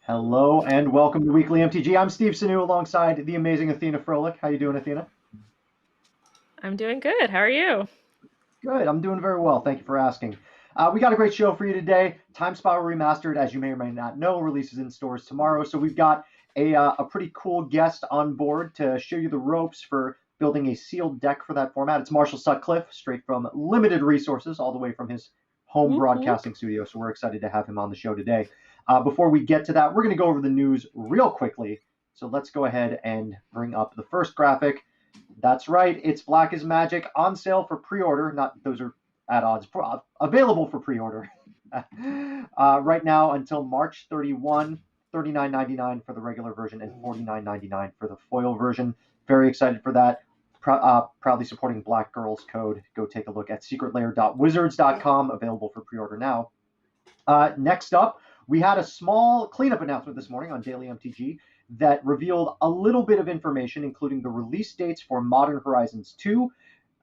Hello and welcome to Weekly MTG. I'm Steve Sanu alongside the amazing Athena Froelich. How you doing, Athena? I'm doing good. How are you? Good. I'm doing very well. Thank you for asking. We got a great show for you today. Time Spiral Remastered, as you may or may not know, releases in stores tomorrow. So we've got a pretty cool guest on board to show you the ropes for building a sealed deck for that format. It's Marshall Sutcliffe, straight from Limited Resources, all the way from his home Whoop whoop. broadcasting studio. So we're excited to have him on the show today. Before we get to that, we're going to go over the news real quickly. So let's go ahead and bring up the first graphic. That's right. It's Black is Magic on sale for pre-order. Not those are at odds. Available for pre-order right now until March 31. $39.99 for the regular version and $49.99 for the foil version. Very excited for that. Proudly supporting Black Girls Code. Go take a look at secretlair.wizards.com. Available for pre-order now. Next up, we had a small cleanup announcement this morning on Daily MTG that revealed a little bit of information, including the release dates for Modern Horizons 2,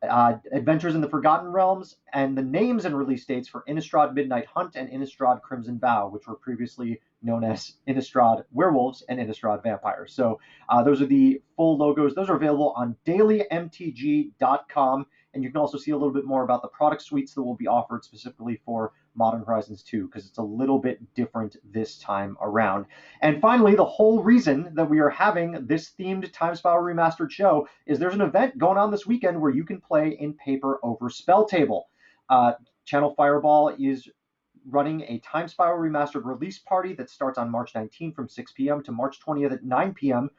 Adventures in the Forgotten Realms, and the names and release dates for Innistrad Midnight Hunt and Innistrad Crimson Vow, which were previously known as Innistrad Werewolves and Innistrad Vampires. So those are the full logos. Those are available on dailymtg.com. And you can also see a little bit more about the product suites that will be offered specifically for Modern Horizons 2, because it's a little bit different this time around. And finally, the whole reason that we are having this themed Time Spiral Remastered show is there's an event going on this weekend where you can play in paper over Spell Table. Channel Fireball is running a Time Spiral Remastered release party that starts on March 19th from 6 p.m. to March 20th at 9 p.m.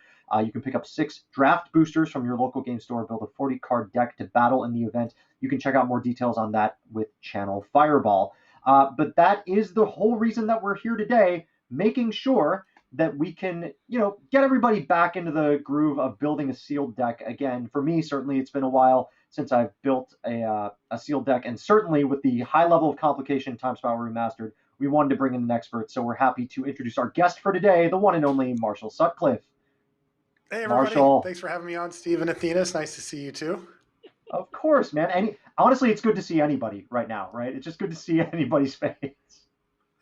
You can pick up 6 draft boosters from your local game store, build a 40-card deck to battle in the event. You can check out more details on that with Channel Fireball. But that is the whole reason that we're here today, making sure that we can, get everybody back into the groove of building a sealed deck again. For me, certainly it's been a while since I've built a sealed deck, and certainly with the high level of complication Time Spiral Remastered, we wanted to bring in an expert. So we're happy to introduce our guest for today, the one and only Marshall Sutcliffe. Hey, everybody. Marshall, Thanks for having me on, Steve and Athena. It's nice to see you too. of course, man. Honestly, it's good to see anybody right now, right? It's just good to see anybody's face.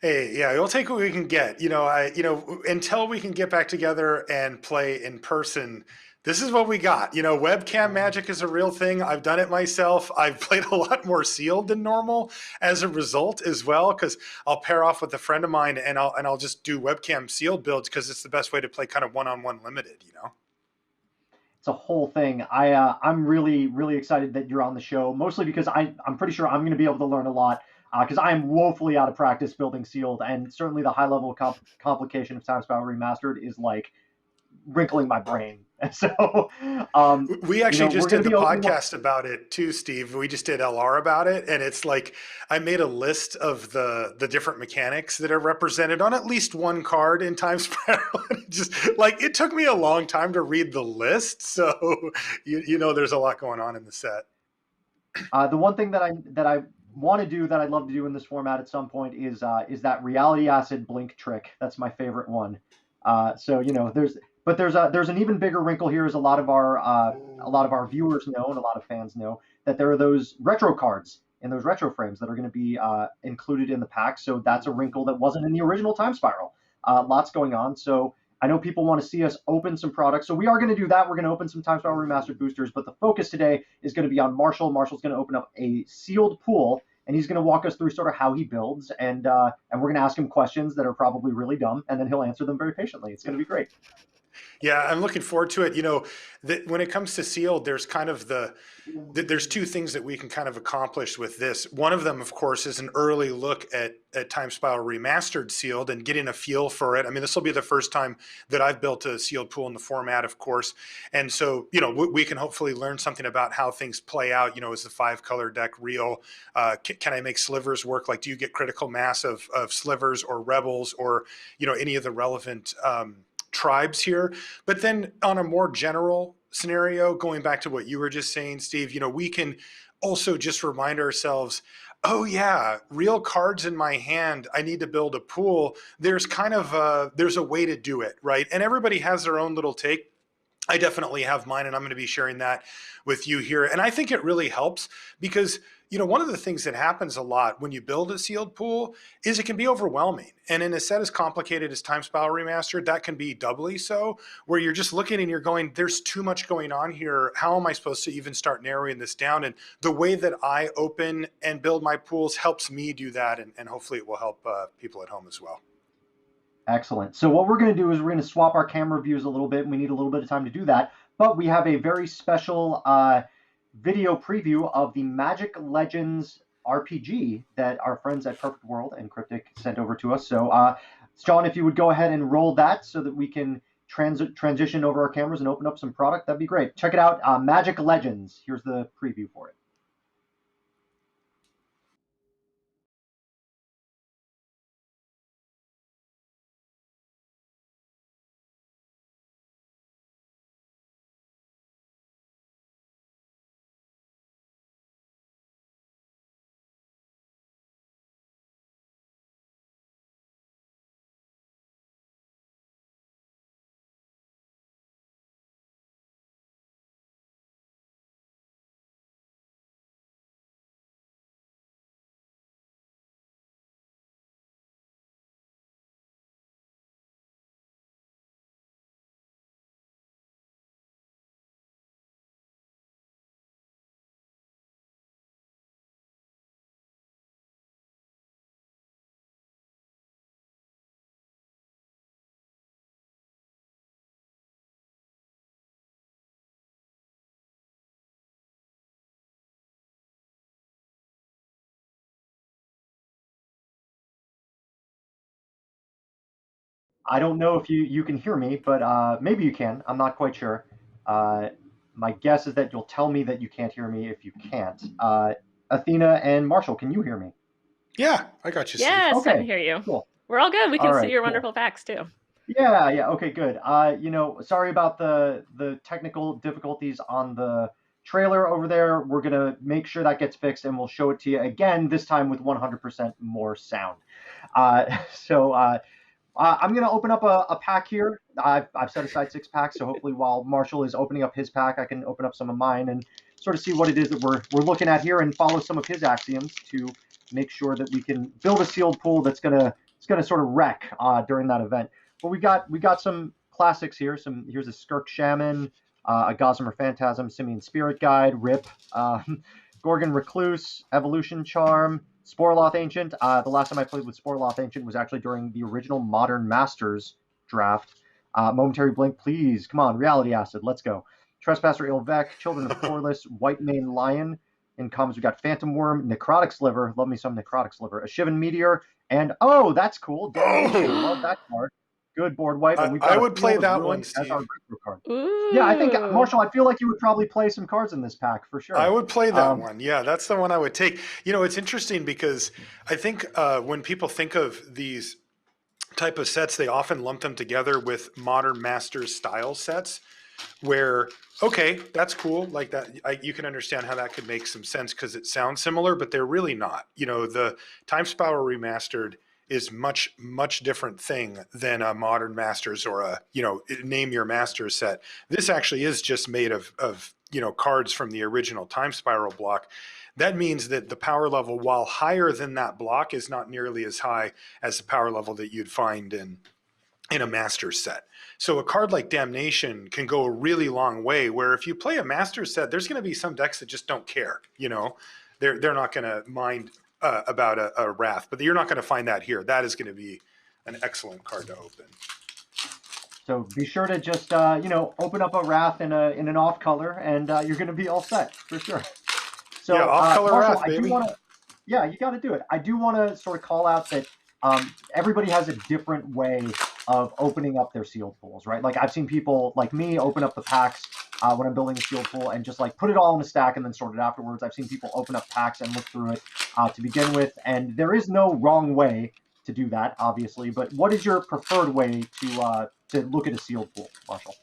Hey, yeah, we'll take what we can get. Until we can get back together and play in person, this is what we got. Webcam magic is a real thing. I've done it myself. I've played a lot more sealed than normal as a result as well, because I'll pair off with a friend of mine and I'll just do webcam sealed builds because it's the best way to play kind of one-on-one limited. It's a whole thing. I'm really really excited that you're on the show, mostly because I'm pretty sure I'm going to be able to learn a lot because I am woefully out of practice building sealed, and certainly the high level of complication of Time Spiral Remastered is like wrinkling my brain. So, We actually we're just going did to the be opening up. podcast about it too, Steve. We just did LR about it, and it's like I made a list of the different mechanics that are represented on at least one card in Time Spiral. Just like it took me a long time to read the list, so there's a lot going on in the set. The one thing that I want to do that I'd love to do in this format at some point is that reality acid blink trick. That's my favorite one. So there's an even bigger wrinkle here, as a lot of our viewers know and a lot of fans know that there are those retro cards in those retro frames that are going to be included in the pack. So that's a wrinkle that wasn't in the original Time Spiral. Lots going on. So I know people want to see us open some products, so we are going to do that. We're going to open some Time Spiral Remastered boosters, but the focus today is going to be on Marshall. Marshall's going to open up a sealed pool, and he's going to walk us through sort of how he builds, and we're going to ask him questions that are probably really dumb, and then he'll answer them very patiently. It's going to be great. Yeah, I'm looking forward to it. When it comes to sealed, there's kind of there's two things that we can kind of accomplish with this. One of them, of course, is an early look at Time Spiral Remastered sealed and getting a feel for it. I mean, this will be the first time that I've built a sealed pool in the format, of course. And so, we can hopefully learn something about how things play out. Is the 5-color deck real? Can I make slivers work? Like, do you get critical mass of slivers or rebels or, any of the relevant tribes here? But then on a more general scenario, going back to what you were just saying, Steve, we can also just remind ourselves, oh yeah, real cards in my hand, I need to build a pool. There's kind of there's a way to do it, right? And everybody has their own little take. I definitely have mine, and I'm going to be sharing that with you here. And I think it really helps because, one of the things that happens a lot when you build a sealed pool is it can be overwhelming. And in a set as complicated as Time Spiral Remastered, that can be doubly so, where you're just looking and you're going, there's too much going on here. How am I supposed to even start narrowing this down? And the way that I open and build my pools helps me do that. And hopefully it will help people at home as well. Excellent. So what we're going to do is we're going to swap our camera views a little bit, and we need a little bit of time to do that. But we have a very special video preview of the Magic Legends RPG that our friends at Perfect World and Cryptic sent over to us. So, John, if you would go ahead and roll that so that we can transition over our cameras and open up some product, that'd be great. Check it out, Magic Legends. Here's the preview for it. I don't know if you can hear me, but maybe you can. I'm not quite sure. Uh, my guess is that you'll tell me that you can't hear me if you can't. Athena and Marshall, can you hear me? Yeah, I got you, Steve. Yes, I can Okay, hear you. cool. We're all good. We All can see right, your cool. wonderful facts too. Yeah, okay, good. Sorry about the technical difficulties on the trailer over there. We're gonna make sure that gets fixed, and we'll show it to you again, this time with 100% more sound. So I'm going to open up a pack here. I've set aside 6 packs, so hopefully while Marshall is opening up his pack, I can open up some of mine and sort of see what it is that we're looking at here and follow some of his axioms to make sure that we can build a sealed pool that's gonna sort of wreck during that event. But we got some classics here. Here's a Skirk Shaman, a Gossamer Phantasm, Simian Spirit Guide, Rip, Gorgon Recluse, Evolution Charm, Sporloth Ancient. The last time I played with Sporloth Ancient was actually during the original Modern Masters draft. Momentary Blink, please. Come on, Reality Acid, let's go. Trespasser Ilvec, Children of Corliss, White Mane Lion. In comes, we got Phantom Worm, Necrotic Sliver. Love me some Necrotic Sliver. A Shivan Meteor, and oh, that's cool. Damnation. Love that card. Good board wipe. And we've got I would play Field of that Ruin one, as our Steve. retro card. Ooh. Yeah, I think, Marshall, I feel like you would probably play some cards in this pack for sure. I would play that one. Yeah, that's the one I would take. It's interesting because I think when people think of these type of sets, they often lump them together with Modern Masters style sets where, okay, that's cool. Like that, you can understand how that could make some sense because it sounds similar, but they're really not. The Time Spiral Remastered is much different thing than a Modern Masters or a name your Masters set. This actually is just made of cards from the original Time Spiral block. That means that the power level, while higher than that block, is not nearly as high as the power level that you'd find in a Masters set. So a card like Damnation can go a really long way, where if you play a Masters set, there's going to be some decks that just don't care. They're not going to mind about a Wrath, but you're not going to find that here. That is going to be an excellent card to open. So be sure to just open up a Wrath in an off color, and you're going to be all set for sure. So yeah, off color Marshall, Wrath, baby. Yeah, you got to do it. I do want to sort of call out that everybody has a different way of opening up their sealed pools, right? Like I've seen people like me open up the packs when I'm building a sealed pool and just like put it all in a stack and then sort it afterwards. I've seen people open up packs and look through it to begin with, and there is no wrong way to do that, obviously. But what is your preferred way to look at a sealed pool, Marshall?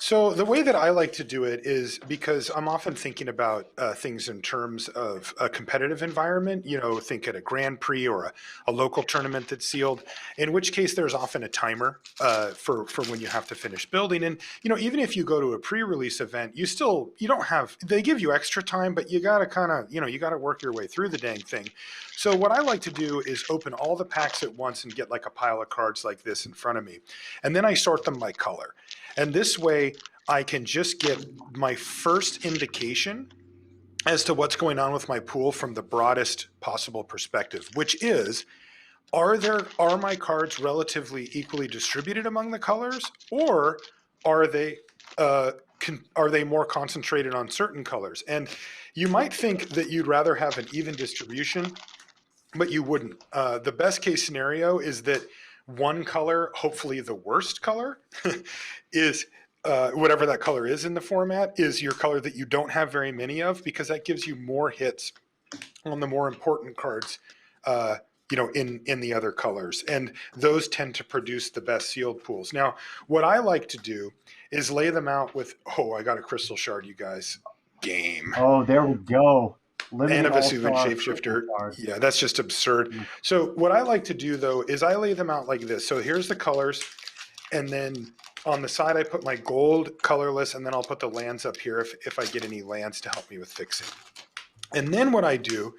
So the way that I like to do it is because I'm often thinking about things in terms of a competitive environment. Think at a Grand Prix or a local tournament that's sealed. In which case, there's often a timer for when you have to finish building. And even if you go to a pre-release event, you don't have. They give you extra time, but you got to kind of you got to work your way through the dang thing. So what I like to do is open all the packs at once and get like a pile of cards like this in front of me, and then I sort them by color. And this way, I can just get my first indication as to what's going on with my pool from the broadest possible perspective, which is, are my cards relatively equally distributed among the colors, or are they are they more concentrated on certain colors? And you might think that you'd rather have an even distribution, but you wouldn't. The best case scenario is that one color, hopefully the worst color, is whatever that color is in the format, is your color that you don't have very many of, because that gives you more hits on the more important cards, in the other colors, and those tend to produce the best sealed pools. Now, what I like to do is lay them out with. Oh, I got a crystal shard, you guys. Game. Oh, there we go. And Limited a Vesuvian All-Star crystal shapeshifter. card. Yeah, that's just absurd. Mm. So what I like to do though is I lay them out like this. So here's the colors, and then on the side I put my gold colorless, and then I'll put the lands up here if I get any lands to help me with fixing. And then what I do,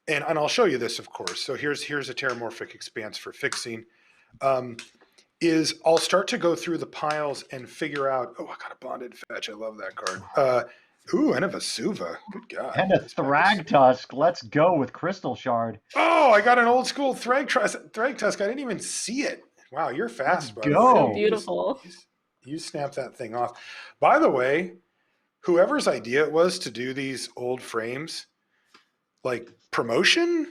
and I'll show you this, of course. So here's a Terramorphic Expanse for fixing. Is I'll start to go through the piles and figure out. Oh, I got a Bonded Fetch. I love that card. Ooh, and a Vesuva. Good God. And a This pack is- Thragtusk. Let's go with Crystal Shard. Oh, I got an old school Thragtusk. I didn't even see it. Wow, you're fast, Let's buddy. go. So beautiful. You snap that thing off. By the way, whoever's idea it was to do these old frames, like promotion,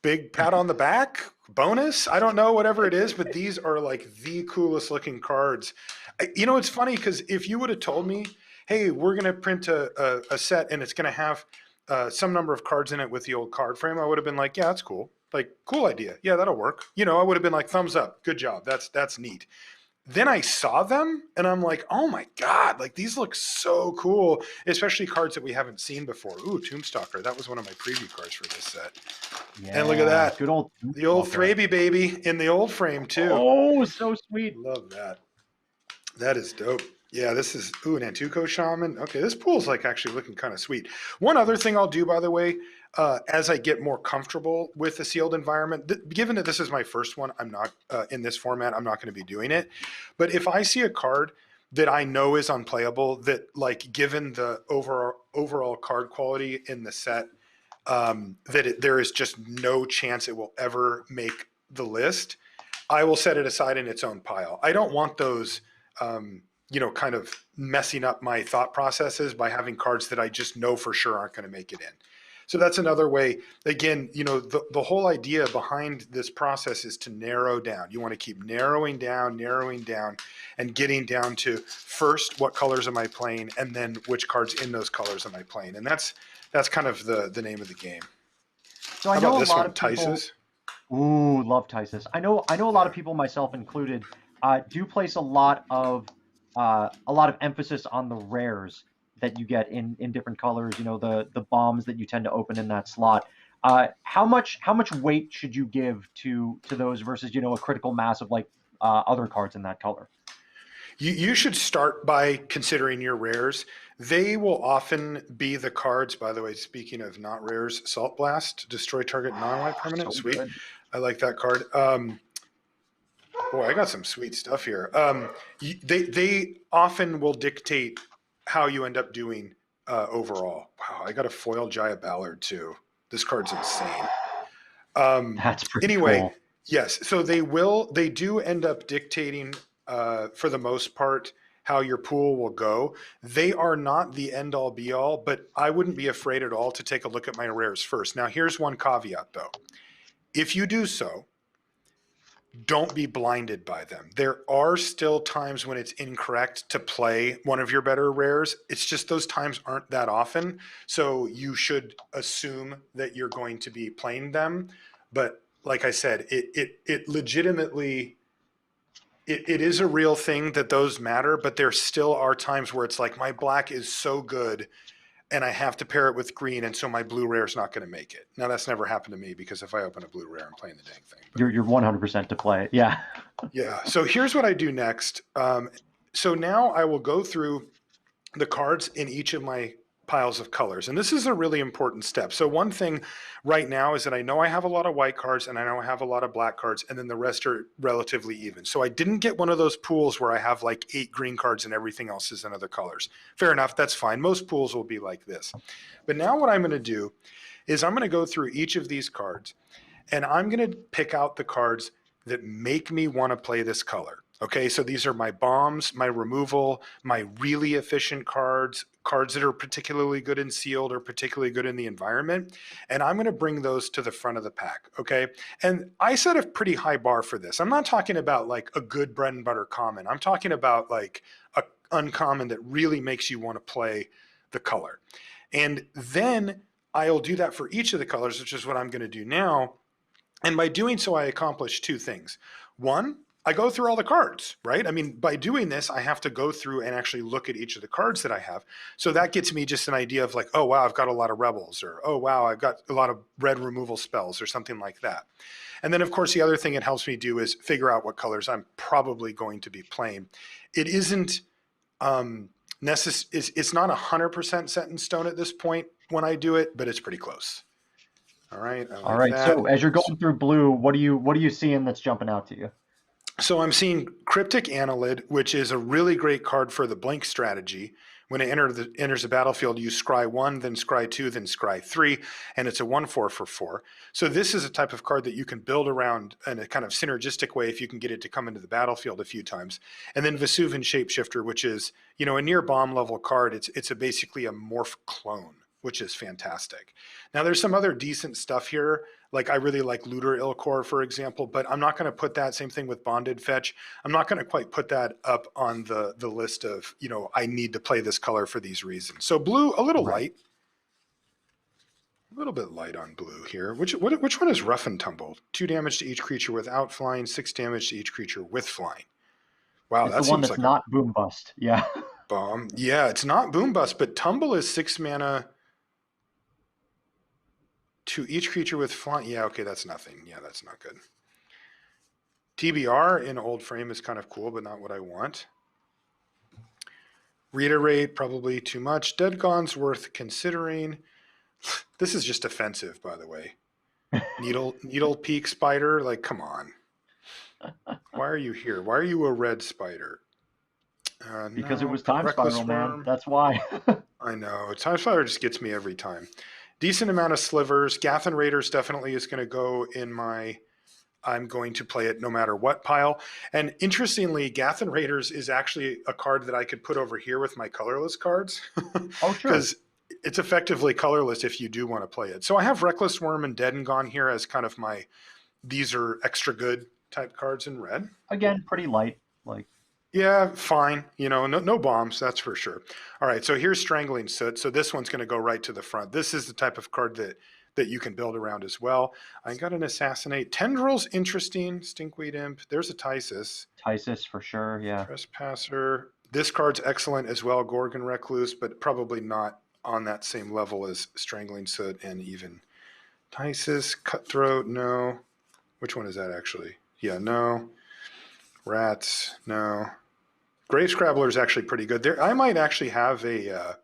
big pat on the back, bonus, I don't know, whatever it is, but these are like the coolest looking cards. It's funny because if you would have told me, hey, we're going to print a set and it's going to have some number of cards in it with the old card frame, I would have been like, yeah, that's cool. Like, cool idea. Yeah, that'll work. I would have been like, thumbs up. Good job. That's neat. Then I saw them and I'm like, oh my God, like these look so cool, especially cards that we haven't seen before. Ooh, Tombstalker. That was one of my preview cards for this set. Yeah, And look at that. Good old The old Thraby baby in the old frame too. Oh, so sweet. Love that. That is dope. Yeah, this is, an Antuco Shaman. Okay, this pool's like actually looking kind of sweet. One other thing I'll do, by the way, as I get more comfortable with the sealed environment, given that this is my first one, I'm not in this format, I'm not going to be doing it. But if I see a card that I know is unplayable, that like given the overall card quality in the set, there is just no chance it will ever make the list, I will set it aside in its own pile. I don't want those kind of messing up my thought processes by having cards that I just know for sure aren't going to make it in. So that's another way. Again, the whole idea behind this process is to narrow down. You want to keep narrowing down, and getting down to first, what colors am I playing? And then which cards in those colors am I playing? And that's kind of the name of the game. So I How know about a this lot one, of people. Tysus? Ooh, love Tysus. I know a lot of people, myself included, do place a lot of emphasis on the rares that you get in different colors. The bombs that you tend to open in that slot. How much weight should you give to those versus a critical mass of like other cards in that color? You should start by considering your rares. They will often be the cards, by the way, speaking of not rares, Salt Blast, destroy target non-white permanent. So Sweet. good. I like that card. Boy, I got some sweet stuff here. They often will dictate how you end up doing overall. Wow, I got a foil Jaya Ballard too. This card's insane. That's pretty Anyway, cool. yes. So they do end up dictating for the most part how your pool will go. They are not the end all be all, but I wouldn't be afraid at all to take a look at my rares first. Now, here's one caveat though. If you do so, don't be blinded by them. There are still times when it's incorrect to play one of your better rares. It's just those times aren't that often. So you should assume that you're going to be playing them. But like I said, it legitimately it is a real thing that those matter, but there still are times where it's like my black is so good and I have to pair it with green, and so my blue rare is not going to make it. Now that's never happened to me because if I open a blue rare, I'm playing the dang thing. But You're 100% to play it. Yeah. yeah. So here's what I do next. So now I will go through the cards in each of my piles of colors. And this is a really important step. So one thing right now is that I know I have a lot of white cards and I know I have a lot of black cards, and then the rest are relatively even. So I didn't get one of those pools where I have like 8 green cards and everything else is in other colors. Fair enough. That's fine. Most pools will be like this. But now what I'm going to do is I'm going to go through each of these cards and I'm going to pick out the cards that make me want to play this color. Okay, so these are my bombs, my removal, my really efficient cards, cards that are particularly good in sealed or particularly good in the environment. And I'm going to bring those to the front of the pack. Okay, and I set a pretty high bar for this. I'm not talking about like a good bread and butter common. I'm talking about like a uncommon that really makes you want to play the color. And then I'll do that for each of the colors, which is what I'm going to do now. And by doing so, I accomplish 2 things. One, I go through all the cards, right? I mean, by doing this, I have to go through and actually look at each of the cards that I have. So that gets me just an idea of like, oh, wow, I've got a lot of rebels, or oh, wow, I've got a lot of red removal spells or something like that. And then, of course, the other thing it helps me do is figure out what colors I'm probably going to be playing. It isn't it's not 100% set in stone at this point when I do it, but it's pretty close. All right. All right. That. So as you're going through blue, what are you seeing that's jumping out to you? So I'm seeing Cryptic Annelid, which is a really great card for the blink strategy. When it enters the battlefield, you scry 1, then scry 2, then scry 3, and it's a 1/4 for 4. So this is a type of card that you can build around in a kind of synergistic way if you can get it to come into the battlefield a few times. And then Vesuvian Shapeshifter, which is, you know, a near bomb level card. It's basically a morph clone, which is fantastic. Now there's some other decent stuff here. Like I really like Looter Ilkor, for example, but I'm not going to put that, same thing with Bonded Fetch. I'm not going to quite put that up on the list of, you know, I need to play this color for these reasons. So blue, a little light. A little bit light on blue here. Which one is Rough and Tumble? 2 damage to each creature without flying, 6 damage to each creature with flying. Wow, It's that the one seems that's like not boom bust. Yeah. bomb. Yeah, it's not boom bust, but Tumble is 6 mana to each creature with flying. Yeah, okay, that's nothing. Yeah, that's not good. TBR in old frame is kind of cool, but not what I want. Reiterate, probably too much. Dead Gone's worth considering. This is just offensive, by the way. Needle Peak Spider, like, come on. Why are you here? Why are you a red spider? Because no, it was Time Reckless Spiral, man. Worm. That's why. I know. Time Spiral just gets me every time. Decent amount of slivers. Gathan Raiders definitely is going to go in my I'm going to play it no matter what pile. And interestingly, Gathan Raiders is actually a card that I could put over here with my colorless cards. Oh, sure. Because it's effectively colorless if you do want to play it. So I have Reckless Worm and Dead and Gone here as kind of my, these are extra good type cards in red. Again, pretty light. Like, yeah, fine. You know, no bombs, that's for sure. All right, so here's Strangling Soot. So this one's going to go right to the front. This is the type of card that you can build around as well. I got an Assassinate. Tendrils, interesting. Stinkweed Imp. There's a Tysis. Tysis for sure, yeah. Trespasser. This card's excellent as well, Gorgon Recluse, but probably not on that same level as Strangling Soot and even Tysis. Cutthroat, no. Which one is that actually? Yeah, no. Rats, no. Grave Scrabbler is actually pretty good. There, I might actually have a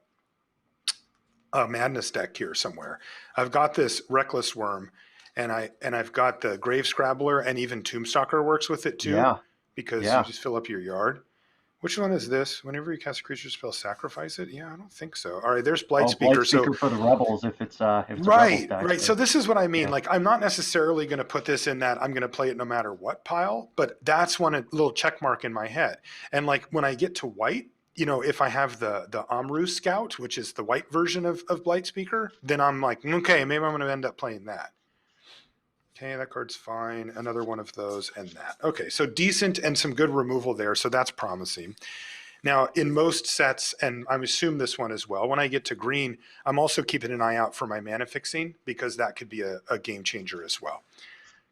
Madness deck here somewhere. I've got this Reckless Worm, and I've got the Grave Scrabbler, and even Tombstalker works with it too. Yeah. Because Yeah. you just fill up your yard. Which one is this? Whenever you cast a creature spell, sacrifice it? Yeah, I don't think so. All right, there's Blight Speaker. Blight Speaker for the rebels if it's right, deck, right. So this is what I mean. Yeah. Like, I'm not necessarily going to put this in that I'm going to play it no matter what pile, but that's one a little check mark in my head. And like when I get to white, you know, if I have the Amru Scout, which is the white version of Blight Speaker, then I'm like, okay, maybe I'm going to end up playing that. Okay, that card's fine. Another one of those and that. Okay, so decent and some good removal there, so that's promising. Now, in most sets, and I assume this one as well, when I get to green, I'm also keeping an eye out for my mana fixing because that could be a game changer as well.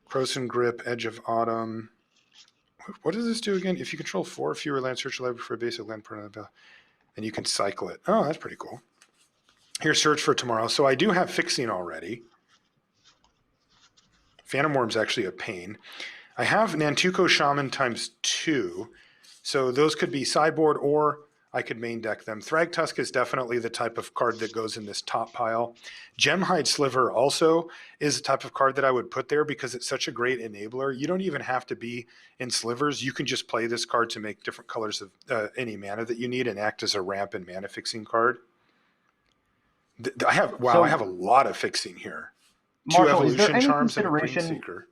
Croson Grip, Edge of Autumn. What does this do again? If you control 4 or fewer land, search your library for a basic land permanent, and you can cycle it. Oh, that's pretty cool. Here's search for tomorrow. So I do have fixing already. Phantom Worm's actually a pain. I have Nantuko Shaman ×2. So those could be sideboard, or I could main deck them. Thragtusk is definitely the type of card that goes in this top pile. Gemhide Sliver also is the type of card that I would put there because it's such a great enabler. You don't even have to be in slivers. You can just play this card to make different colors of any mana that you need and act as a ramp and mana fixing card. I have a lot of fixing here. Marshall, 2 Evolution Charms and a Green Seeker.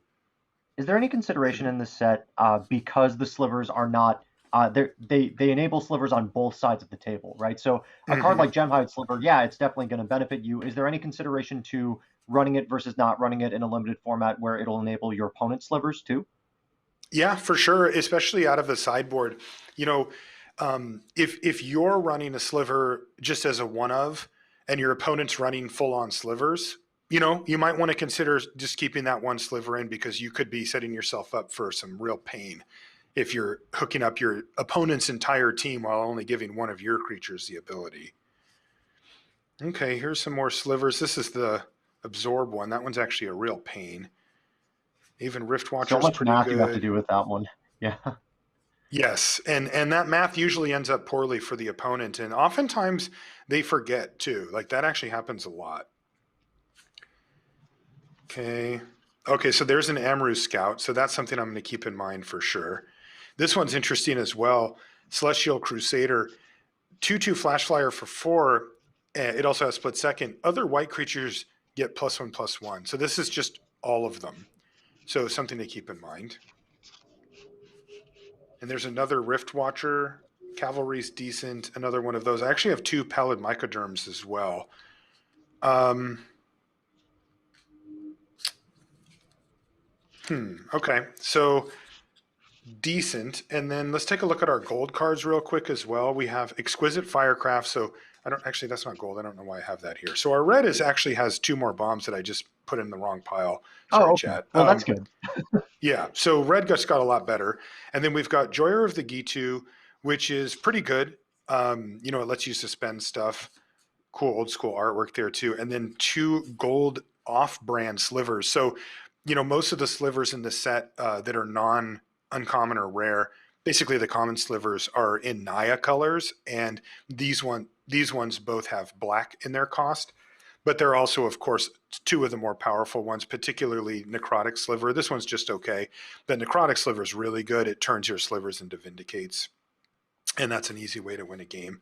Is there any consideration in this set because the slivers are not they enable slivers on both sides of the table, right? So a card like Gemhide Sliver, yeah, it's definitely going to benefit you. Is there any consideration to running it versus not running it in a limited format where it'll enable your opponent's slivers too? Yeah, for sure, especially out of the sideboard. You know, if you're running a sliver just as a one of, and your opponent's running full on slivers, you know, you might want to consider just keeping that one sliver in because you could be setting yourself up for some real pain if you're hooking up your opponent's entire team while only giving one of your creatures the ability. Okay, here's some more slivers. This is the absorb one. That one's actually a real pain. Even Riftwatcher's so much pretty math good. You have to do with that one. Yeah. Yes, and that math usually ends up poorly for the opponent, and oftentimes they forget too. Like that actually happens a lot. Okay, so there's an Amaru Scout, so that's something I'm going to keep in mind for sure. This one's interesting as well. Celestial Crusader, 2/2 Flash Flyer for 4. It also has split second. Other white creatures get +1/+1. So this is just all of them. So something to keep in mind. And there's another Riftwatcher. Cavalry's decent. Another one of those. I actually have 2 Pallid Mycoderms as well. Okay, so decent. And then let's take a look at our gold cards real quick as well. We have Exquisite Firecraft. So that's not gold. I don't know why I have that here. So our red actually has 2 more bombs that I just put in the wrong pile. Sorry, okay. chat. Well, that's good. Yeah, so red just got a lot better. And then we've got Joyer of the Gitu, which is pretty good. You know, it lets you suspend stuff. Cool old school artwork there too. And then 2 gold off-brand slivers. So, you know, most of the slivers in the set that are non-uncommon or rare, basically the common slivers are in Naya colors, and these ones both have black in their cost. But they're also, of course, 2 of the more powerful ones, particularly Necrotic Sliver. This one's just okay. The Necrotic Sliver is really good. It turns your slivers into Vindicates, and that's an easy way to win a game.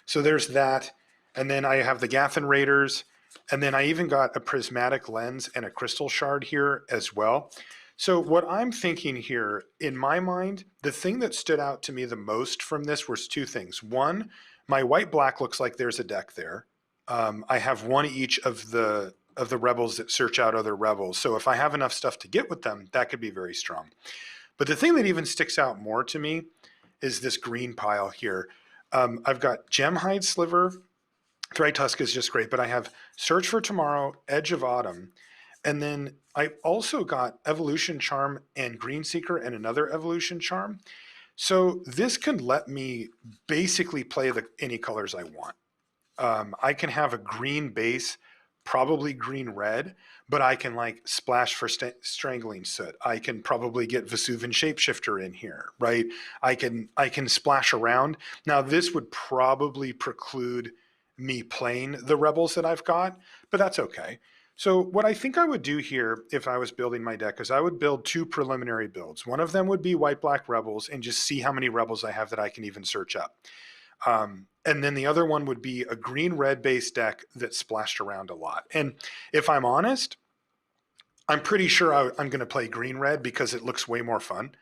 So there's that. And then I have the Gathan Raiders, and then I even got a Prismatic Lens and a Crystal Shard here as well. So what I'm thinking here, in my mind, the thing that stood out to me the most from this was 2 things. One, my white-black looks like there's a deck there. I have 1 each of the rebels that search out other rebels. So if I have enough stuff to get with them, that could be very strong. But the thing that even sticks out more to me is this green pile here. I've got Gemhide Sliver. Thragtusk is just great, but I have Search for Tomorrow, Edge of Autumn, and then I also got Evolution Charm and Green Seeker and another Evolution Charm. So this can let me basically play any colors I want. I can have a green base, probably green-red, but I can like splash for Strangling Soot. I can probably get Vesuvian Shapeshifter in here, right? I can splash around. Now this would probably preclude me playing the rebels that I've got, but that's okay. So what I think I would do here if I was building my deck is I would build 2 preliminary builds. One of them would be white-black rebels and just see how many rebels I have that I can even search up. And then the other one would be a green-red based deck that splashed around a lot. And if I'm honest, I'm pretty sure I'm going to play green-red because it looks way more fun.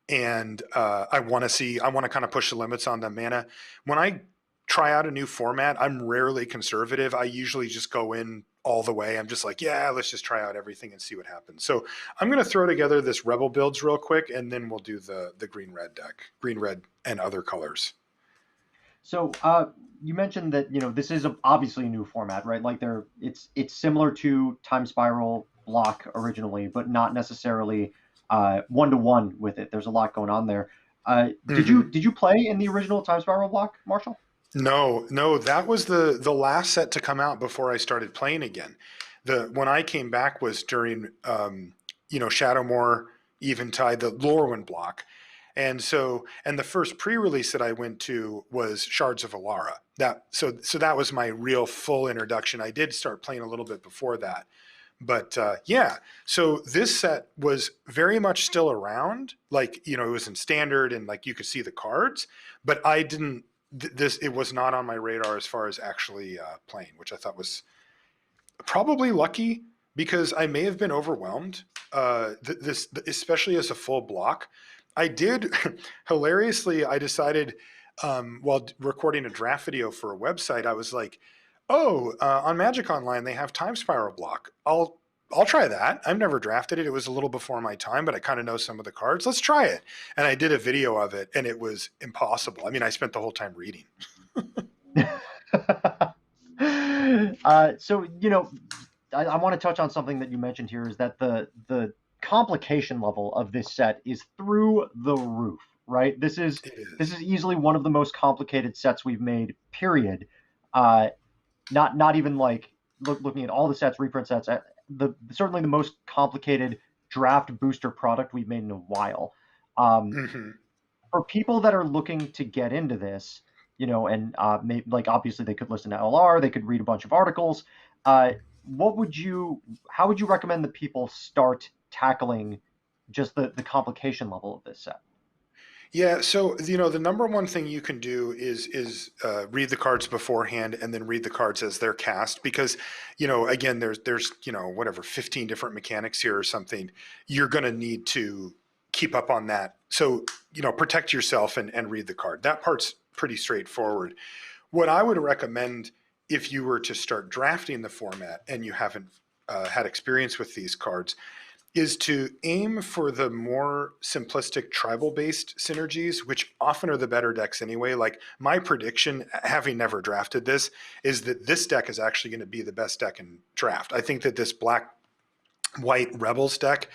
And I want to kind of push the limits on the mana. When I try out a new format, I'm rarely conservative. I usually just go in all the way. I'm just like, yeah, let's just try out everything and see what happens. So I'm going to throw together this rebel builds real quick, and then we'll do the green-red deck, green-red and other colors. So you mentioned that this is obviously a new format, right? Like it's similar to Time Spiral Block originally, but not necessarily 1-to-1 with it. There's a lot going on there. Did Hmm. you play in the original Time Spiral block, Marshall? No, that was the last set to come out before I started playing again. The when I came back was during Shadowmoor, Eventide, the Lorwyn block. And the first pre-release that I went to was Shards of Alara. So that was my real full introduction. I did start playing a little bit before that. But yeah, so this set was very much still around. Like, it was in standard and like you could see the cards, but I didn't, it was not on my radar as far as actually playing, which I thought was probably lucky because I may have been overwhelmed. This, especially as a full block. I did, hilariously, I decided while recording a draft video for a website, I was like, oh, on Magic Online they have Time Spiral block. I'll try that. I've never drafted it. It was a little before my time, but I kind of know some of the cards. Let's try it. And I did a video of it, and it was impossible. I mean, I spent the whole time reading. So I want to touch on something that you mentioned here is that the complication level of this set is through the roof, right? This is It this is. is easily one of the most complicated sets we've made. Period. Uh, not even like looking at all the sets, reprint sets. Certainly the most complicated draft booster product we've made in a while. Um, Hmm. for people that are looking to get into this, and like obviously they could listen to LR, they could read a bunch of articles. Uh, how would you recommend that people start tackling just the complication level of this set? Yeah, so the number one thing you can do is read the cards beforehand and then read the cards as they're cast because again there's whatever 15 different mechanics here or something. You're going to need to keep up on that. So protect yourself and read the card. That part's pretty straightforward. What I would recommend if you were to start drafting the format and you haven't had experience with these cards is to aim for the more simplistic tribal based synergies, which often are the better decks anyway. Like my prediction, having never drafted this, is that this deck is actually going to be the best deck in draft. I think that this black white Rebels deck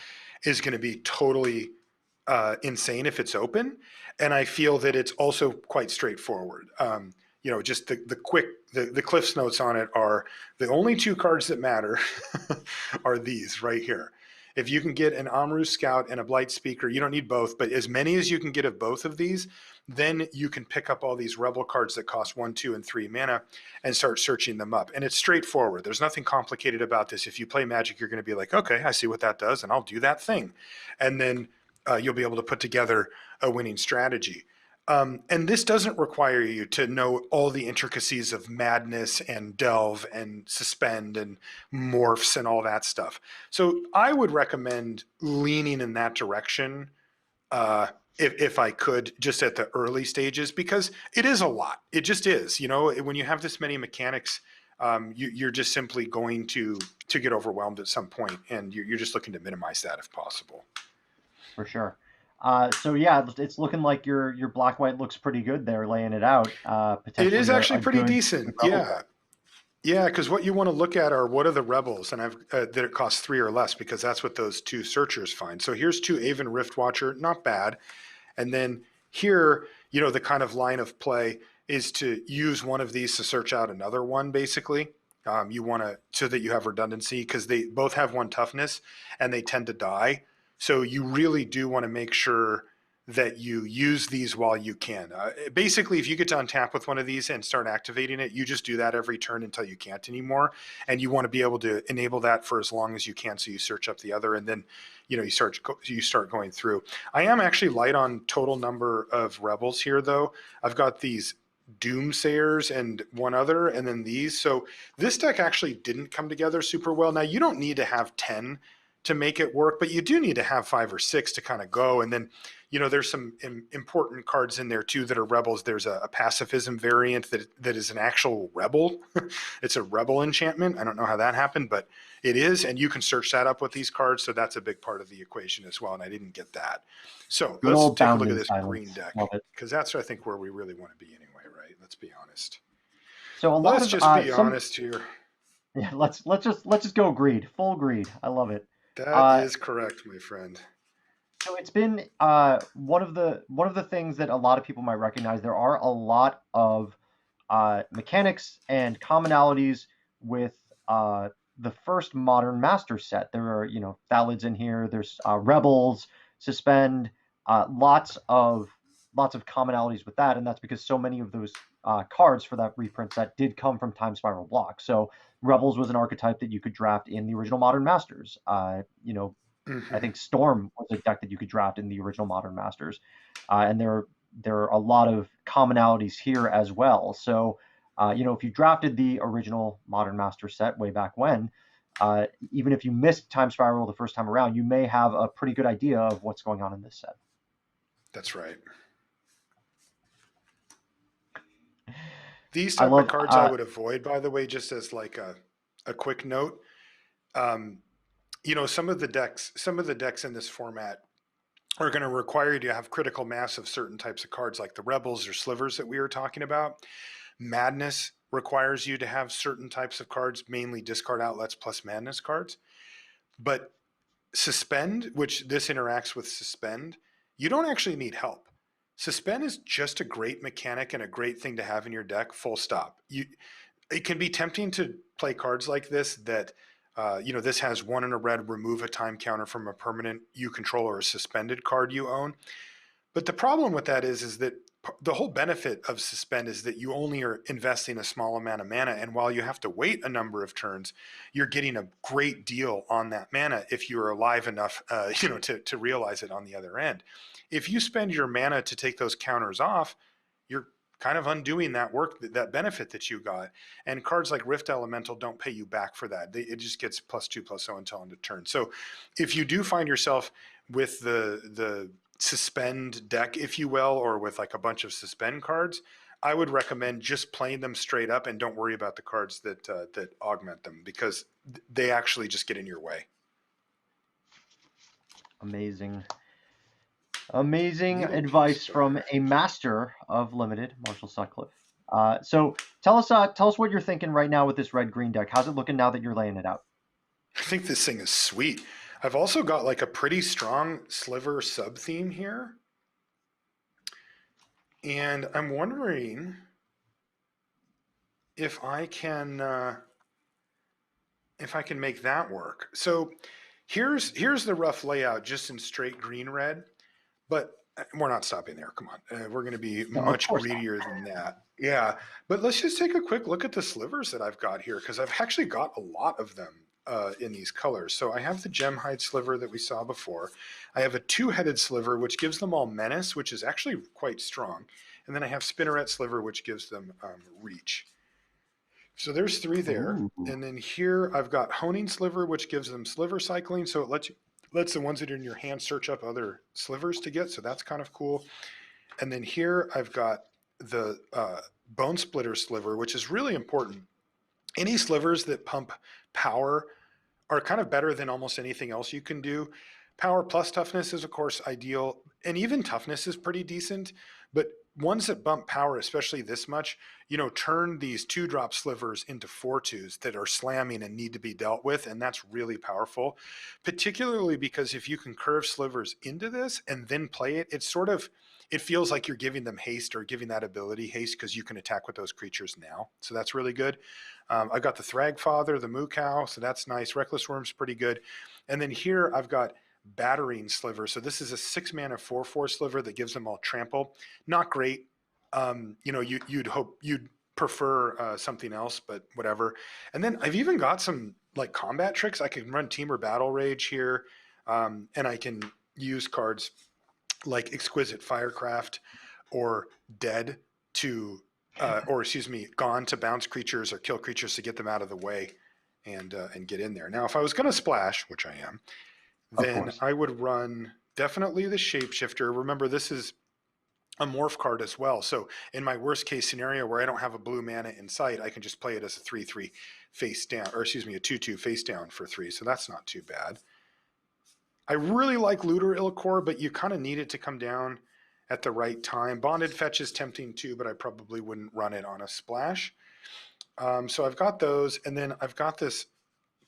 is going to be totally insane if it's open. And I feel that it's also quite straightforward. Just the Cliff's notes on it are the only two cards that matter are these right here. If you can get an Amru Scout and a Blight Speaker, you don't need both, but as many as you can get of both of these, then you can pick up all these Rebel cards that cost 1, 2, and 3 mana and start searching them up. And it's straightforward. There's nothing complicated about this. If you play Magic, you're going to be like, okay, I see what that does, and I'll do that thing. And then you'll be able to put together a winning strategy. And this doesn't require you to know all the intricacies of madness and delve and suspend and morphs and all that stuff. So I would recommend leaning in that direction if I could, just at the early stages, because it is a lot. It just is. When you have this many mechanics, you're just simply going to get overwhelmed at some point, and you're just looking to minimize that if possible. For sure. So yeah, it's looking like your black white looks pretty good there, laying it out. It Potentially is actually a pretty good decent. rebel deck. Yeah. Yeah, because what you want to look at are what are the rebels, and that it costs 3 or less because that's what those two searchers find. So here's 2 Aven Riftwatcher, not bad. And then here, the kind of line of play is to use one of these to search out another one, basically. You want to, so that you have redundancy because they both have 1 toughness and they tend to die. So you really do want to make sure that you use these while you can. Basically, if you get to untap with one of these and start activating it, you just do that every turn until you can't anymore. And you want to be able to enable that for as long as you can. So you search up the other, and then you start going through. I am actually light on total number of rebels here, though. I've got these Doomsayers and one other, and then these. So this deck actually didn't come together super well. Now you don't need to have 10 to make it work, but you do need to have 5 or 6 to kind of go. And then there's some important cards in there too that are rebels. There's a pacifism variant that is an actual rebel. It's a rebel enchantment. I don't know how that happened, but it is, and you can search that up with these cards. So that's a big part of the equation as well. And I didn't get that. So Good let's old take a Bound look at in this green Silence. Love deck it. because that's I think where we really want to be anyway, right? Let's be honest. So a lot Let's of just be some honest here. yeah, let's just go greed, full greed. I love it. That Uh, is correct, my friend. So it's been one of the things that a lot of people might recognize. There are a lot of mechanics and commonalities with the first modern master set. There are, Thalids in here. There's rebels, suspend, lots of commonalities with that, and that's because so many of those cards for that reprint set did come from Time Spiral block. So rebels was an archetype that you could draft in the original modern masters. I Hmm. think Storm was a deck that you could draft in the original Modern Masters, and there are a lot of commonalities here as well. So, if you drafted the original Modern Master set way back when, even if you missed Time Spiral the first time around, you may have a pretty good idea of what's going on in this set. That's right. These I type of love. cards I would avoid, by the way, just as like a quick note. Um, some of the decks in this format are going to require you to have critical mass of certain types of cards, like the rebels or slivers that we were talking about. Madness requires you to have certain types of cards, mainly discard outlets plus madness cards. But suspend, which this interacts with suspend, you don't actually need help. Suspend is just a great mechanic and a great thing to have in your deck, full stop. It can be tempting to play cards like this that this has one in a red, remove a time counter from a permanent you control or a suspended card you own. But the problem with that is that the whole benefit of suspend is that you only are investing a small amount of mana, and while you have to wait a number of turns, you're getting a great deal on that mana if you're alive enough, to realize it on the other end. If you spend your mana to take those counters off, you're kind of undoing that work, that benefit that you got. And cards like Rift Elemental don't pay you back for that. It just gets +2/+0 until end of turn. So if you do find yourself with the suspend deck, if you will, or with like a bunch of suspend cards, I would recommend just playing them straight up and don't worry about the cards that augment them, because they actually just get in your way. Amazing, amazing Needle Peace advice from Bar. a master of Limited, Marshall Sutcliffe. So tell us what you're thinking right now with this red green deck. How's it looking now that you're laying it out? I think this thing is sweet. I've also got like a pretty strong sliver sub theme here. And I'm wondering if I can make that work. So here's the rough layout just in straight green red, but we're not stopping there. Come on, we're going to be No, of much course not. greedier than that. Yeah, but let's just take a quick look at the slivers that I've got here, because I've actually got a lot of them in these colors. So I have the Gemhide sliver that we saw before. I have a two-headed sliver, which gives them all menace, which is actually quite strong. And then I have Spinneret sliver, which gives them reach. So there's three there. Ooh. And then here I've got Honing Sliver, which gives them sliver cycling. So it lets the ones that are in your hand search up other slivers to get. So that's kind of cool. And then here I've got the Bone Splitter Sliver, which is really important. Any slivers that pump power are kind of better than almost anything else you can do. Power plus toughness is, of course, ideal, and even toughness is pretty decent. But ones that bump power, especially this much, turn these 2-drop slivers into 4/2s that are slamming and need to be dealt with, and that's really powerful. Particularly because if you can curve slivers into this and then play it, it feels like you're giving them haste, or giving that ability haste, because you can attack with those creatures now. So that's really good. I've got the Thragfather, the Moo Cow, so that's nice. Reckless Worm's pretty good. And then here I've got Battering Sliver. So this is a 6-mana 4/4 sliver that gives them all trample. Not great. You'd prefer something else, but whatever. And then I've even got some like combat tricks. I can run Temur Battle Rage here, and I can use cards like Exquisite Firecraft or Dead Gone to bounce creatures or kill creatures to get them out of the way and get in there. Now, if I was going to splash, which I am, Of then course. I would run definitely the Shapeshifter. Remember, this is a morph card as well. So in my worst case scenario where I don't have a blue mana in sight, I can just play it as a 3/3 face down, or excuse me, a 2/2 face down for 3. So that's not too bad. I really like Looter Illicore, but you kind of need it to come down at the right time. Bonded Fetch is tempting too, but I probably wouldn't run it on a splash. So I've got those, and then I've got this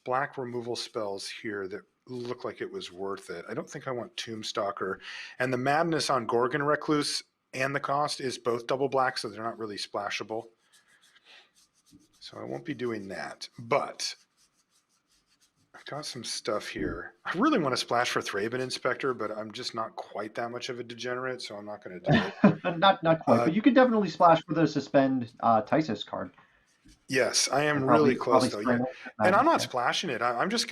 black removal spells here that look like it was worth it. I don't think I want Tombstalker. And the madness on Gorgon Recluse and the cost is both double black, so they're not really splashable. So I won't be doing that. But I've got some stuff here. I really want to splash for Thraben Inspector, but I'm just not quite that much of a degenerate, so I'm not going to do it. Not quite, but you could definitely splash for the suspend Tysus card. Yes, I am And really close though. Yeah, and I'm not yeah. splashing it. I'm just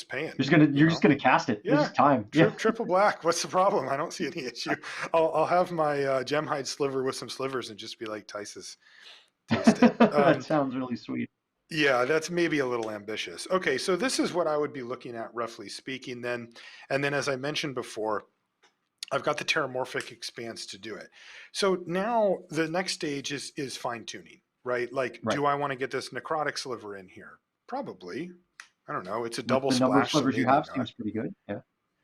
paying. You're just gonna cast it. Yeah, It's time. Yeah. triple black. What's the problem? I don't see any issue. I'll have my Gemhide sliver with some slivers and just be like, Tysus, taste it. That sounds really sweet. Yeah, that's maybe a little ambitious. Okay, so this is what I would be looking at, roughly speaking, then. And then, as I mentioned before, I've got the Terramorphic Expanse to do it. So now the next stage is fine tuning, right? Like, Right. do I want to get this Necrotic Sliver in here? Probably. I don't know. It's a With double the number of splash. So slivers you maybe have not. seems pretty good. Yeah.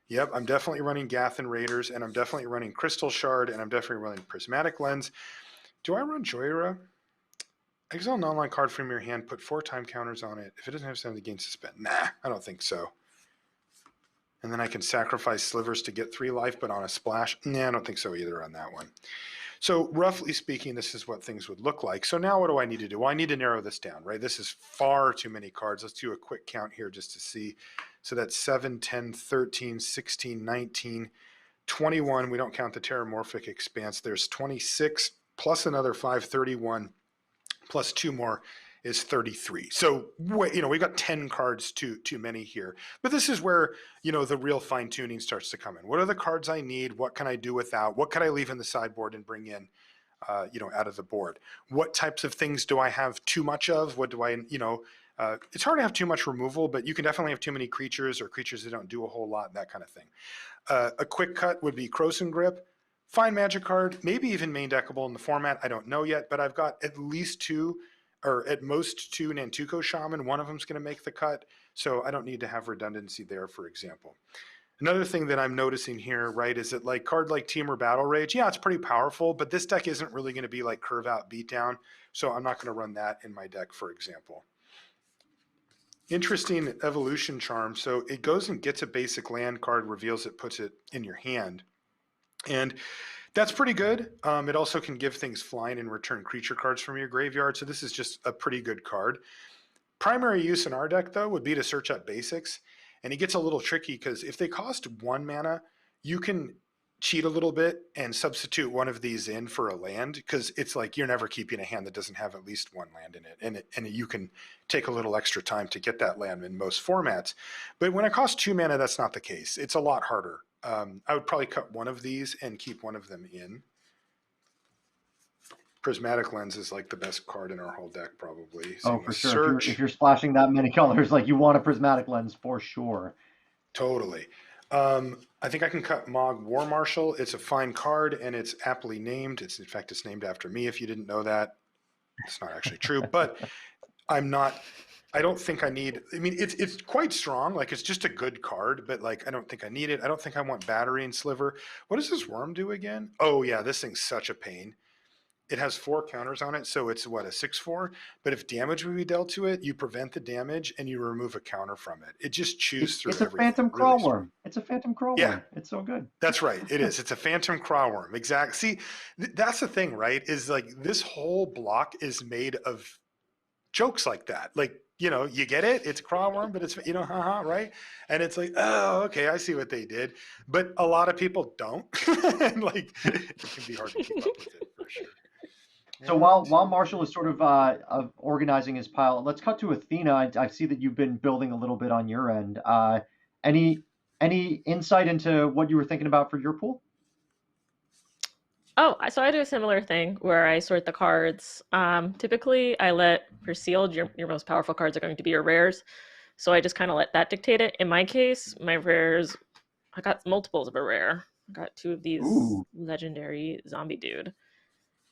Yep, I'm definitely running Gathan Raiders, and I'm definitely running Crystal Shard, and I'm definitely running Prismatic Lens. Do I run Joyra? Exile an online card from your hand, put 4 time counters on it. If it doesn't have something to gain suspend. Nah, I don't think so. And then I can sacrifice slivers to get 3 life, but on a splash? Nah, I don't think so either on that one. So roughly speaking, this is what things would look like. So now what do I need to do? Well, I need to narrow this down, right? This is far too many cards. Let's do a quick count here just to see. So that's 7, 10, 13, 16, 19, 21. We don't count the Terramorphic Expanse. There's 26 plus another 5, 31. Plus 2 more is 33. So, we've got 10 cards too many here. But this is where, the real fine tuning starts to come in. What are the cards I need? What can I do without? What can I leave in the sideboard and bring in, out of the board? What types of things do I have too much of? What do I, it's hard to have too much removal, but you can definitely have too many creatures or creatures that don't do a whole lot, that kind of thing. A quick cut would be Krosan Grip. Fine magic card, maybe even main deckable in the format. I don't know yet, but I've got at least 2, or at most 2 Nantuko Shaman. One of them's going to make the cut, so I don't need to have redundancy there, for example. Another thing that I'm noticing here, right, is that card like Temur Battle Rage, yeah, it's pretty powerful, but this deck isn't really going to be like Curve Out Beatdown, so I'm not going to run that in my deck, for example. Interesting Evolution Charm. So it goes and gets a basic land card, reveals it, puts it in your hand. And that's pretty good. It also can give things flying and return creature cards from your graveyard. So this is just a pretty good card. Primary use in our deck, though, would be to search up basics. And it gets a little tricky because if they cost 1 mana, you can cheat a little bit and substitute one of these in for a land, because it's like you're never keeping a hand that doesn't have at least 1 land in it. And you can take a little extra time to get that land in most formats. But when it costs 2 mana, that's not the case. It's a lot harder. I would probably cut one of these and keep one of them in. Prismatic Lens is like the best card in our whole deck, probably. Oh, for sure. If you're splashing that many colors, you want a Prismatic Lens for sure. Totally. I think I can cut Mog War Marshal. It's a fine card, and it's aptly named. In fact, it's named after me, if you didn't know that. It's not actually true, but I don't think I need, it's quite strong. It's just a good card, but I don't think I need it. I don't think I want Battery and Sliver. What does this worm do again? Oh yeah, this thing's such a pain. It has 4 counters on it, so it's a 6/4. But if damage would be dealt to it, you prevent the damage and you remove a counter from it. It just chews through everything. It's a Phantom Crawworm. It's a Phantom Crawworm. Yeah. It's so good. That's right. It is. It's a Phantom Crawworm. Exactly. See, that's the thing, right? Is this whole block is made of jokes like that. You get it? It's Crawworm, but it's, right? And it's oh, okay, I see what they did. But a lot of people don't. And it can be hard to keep up with it for sure. So while Marshall is sort of organizing his pile, let's cut to Athena. I see that you've been building a little bit on your end. Any insight into what you were thinking about for your pool? Oh, so I do a similar thing where I sort the cards. Typically, I let for sealed, your most powerful cards are going to be your rares. So I just kind of let that dictate it. In my case, my rares, I got multiples of a rare. I got 2 of these legendary zombie dude,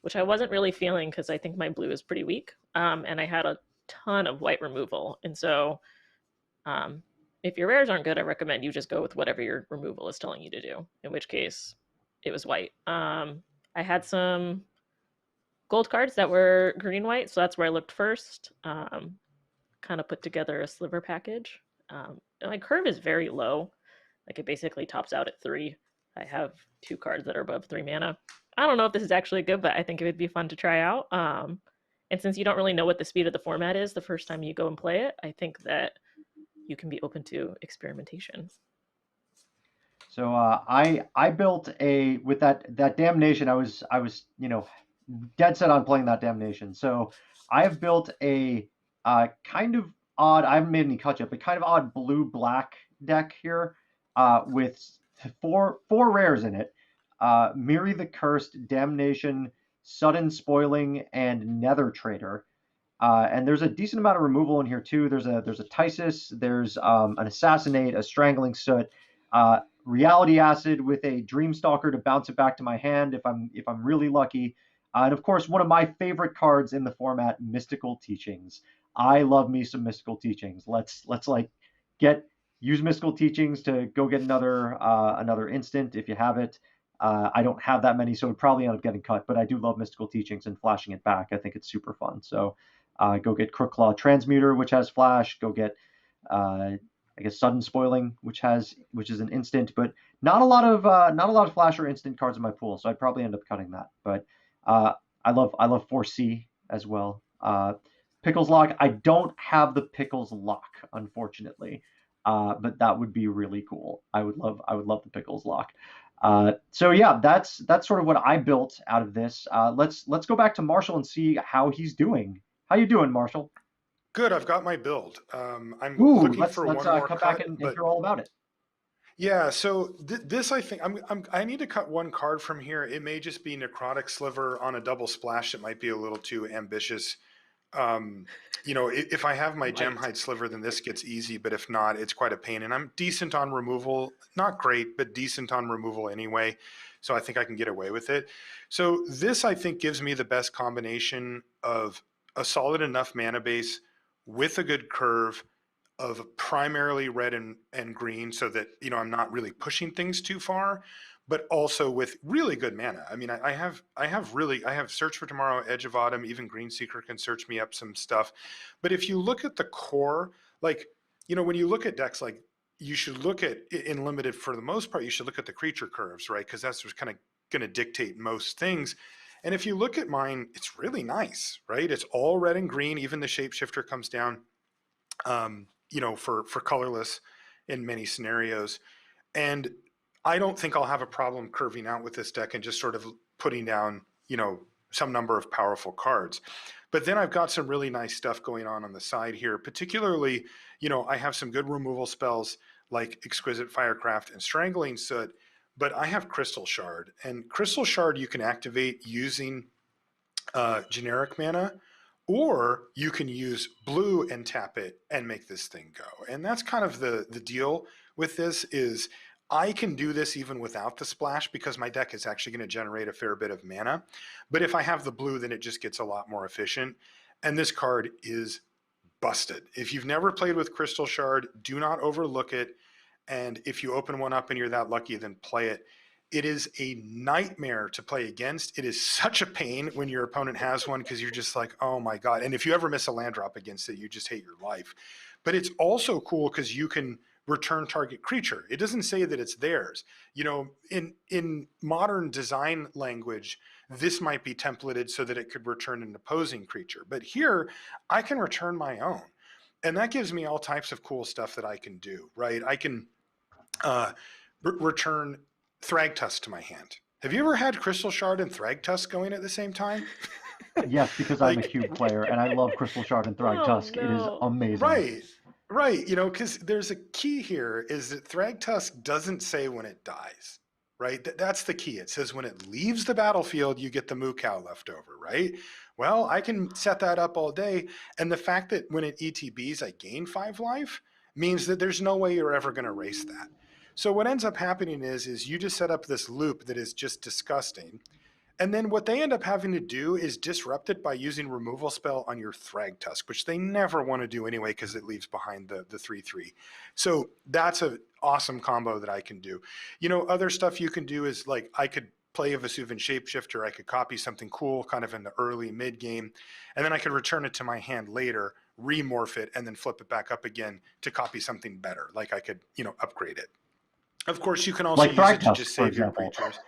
which I wasn't really feeling because I think my blue is pretty weak. And I had a ton of white removal. And so if your rares aren't good, I recommend you just go with whatever your removal is telling you to do, in which case it was white. I had some gold cards that were green-white, so that's where I looked first. Kind of put together a sliver package. My curve is very low. Like it basically tops out at 3. I have 2 cards that are above 3 mana. I don't know if this is actually good, but I think it would be fun to try out. And since you don't really know what the speed of the format is the first time you go and play it, I think that you can be open to experimentation. So I built a with that damnation. I was dead set on playing that damnation. So I have built a kind of odd. I haven't made any cut yet, but kind of odd blue black deck here with four rares in it. Miri the Cursed, Damnation, Sudden Spoiling, and Nether Trader. And there's a decent amount of removal in here too. There's a Tysis, there's an Assassinate, a Strangling Soot, Reality Acid with a Dreamstalker to bounce it back to my hand if I'm really lucky, and of course one of my favorite cards in the format, Mystical Teachings. I love me some Mystical Teachings. Let's like use Mystical Teachings to go get another instant if you have it. I don't have that many, so it probably end up getting cut, but I do love Mystical Teachings and flashing it back. I think it's super fun. So go get Crookclaw Transmuter, which has flash. Go get I guess Sudden Spoiling, which is an instant, but not a lot of flash or instant cards in my pool, so I'd probably end up cutting that. But I love 4C as well. Pickles Lock. I don't have the Pickles Lock, unfortunately, but that would be really cool. I would love the Pickles Lock. So yeah, that's sort of what I built out of this. Let's go back to Marshall and see how he's doing. How you doing, Marshall? Good. I've got my build. I'm Ooh, looking let's for one more come cut, back and but hear all about it. yeah. So this, I think, I need to cut one card from here. It may just be Necrotic Sliver on a double splash. It might be a little too ambitious. If I have my Gemhide Sliver, then this gets easy. But if not, it's quite a pain. And I'm decent on removal. Not great, but decent on removal anyway. So I think I can get away with it. So this, I think, gives me the best combination of a solid enough mana base with a good curve of primarily red and green, so that I'm not really pushing things too far, but also with really good mana. I mean, I have Search for Tomorrow, Edge of Autumn, even Greenseeker can search me up some stuff. But if you look at the core, like when you look at decks, like you should look at in limited, for the most part, you should look at the creature curves, right? Because that's what's kind of going to dictate most things. And if you look at mine, it's really nice, right? It's all red and green. Even the Shapeshifter comes down, for colorless in many scenarios. And I don't think I'll have a problem curving out with this deck and just sort of putting down, some number of powerful cards. But then I've got some really nice stuff going on the side here. Particularly, I have some good removal spells like Exquisite Firecraft and Strangling Soot, but I have Crystal Shard. And Crystal Shard you can activate using generic mana, or you can use blue and tap it and make this thing go. And that's kind of the deal with this, is I can do this even without the splash because my deck is actually going to generate a fair bit of mana. But if I have the blue, then it just gets a lot more efficient. And this card is busted. If you've never played with Crystal Shard, do not overlook it. And if you open one up and you're that lucky, then play it. It is a nightmare to play against. It is such a pain when your opponent has one, because you're just like, oh my God. And if you ever miss a land drop against it, you just hate your life. But it's also cool because you can return target creature. It doesn't say that it's theirs. In modern design language, this might be templated so that it could return an opposing creature. But here, I can return my own. And that gives me all types of cool stuff that I can do, right? I can return Thragtusk to my hand. Have you ever had Crystal Shard and Thragtusk going at the same time? Yes, because I'm a cube player and I love Crystal Shard and Thragtusk. Oh, It is no. amazing. Right. Because there's a key here, is that Thragtusk doesn't say when it dies, right? That's the key. It says when it leaves the battlefield, you get the moo cow left over, right? Well, I can set that up all day. And the fact that when it ETBs, I gain 5 life means that there's no way you're ever going to erase that. So what ends up happening is you just set up this loop that is just disgusting. And then what they end up having to do is disrupt it by using removal spell on your Thragtusk, which they never want to do anyway because it leaves behind the 3/3. So that's an awesome combo that I can do. Other stuff you can do is, like, I could play a Vesuvian Shapeshifter. I could copy something cool kind of in the early mid game, and then I could return it to my hand later, remorph it, and then flip it back up again to copy something better. Like I could, upgrade it. Of course, you can also Like use it to Thragtusk, just for save your example. creatures.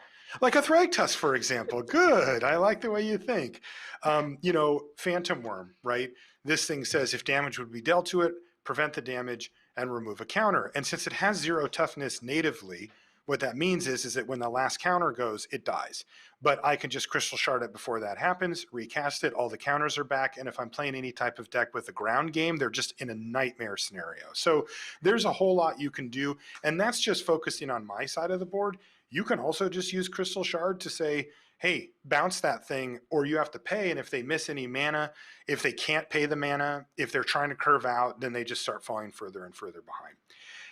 Like a Thragtusk, for example. Good. I like the way you think. Phantom Worm, right? This thing says if damage would be dealt to it, prevent the damage and remove a counter. And since it has 0 toughness natively, what that means is that when the last counter goes, it dies. But I can just Crystal Shard it before that happens, recast it, all the counters are back, and if I'm playing any type of deck with a ground game, they're just in a nightmare scenario. So there's a whole lot you can do, and that's just focusing on my side of the board. You can also just use Crystal Shard to say, hey, bounce that thing, or you have to pay, and if they miss any mana, if they can't pay the mana, if they're trying to curve out, then they just start falling further and further behind.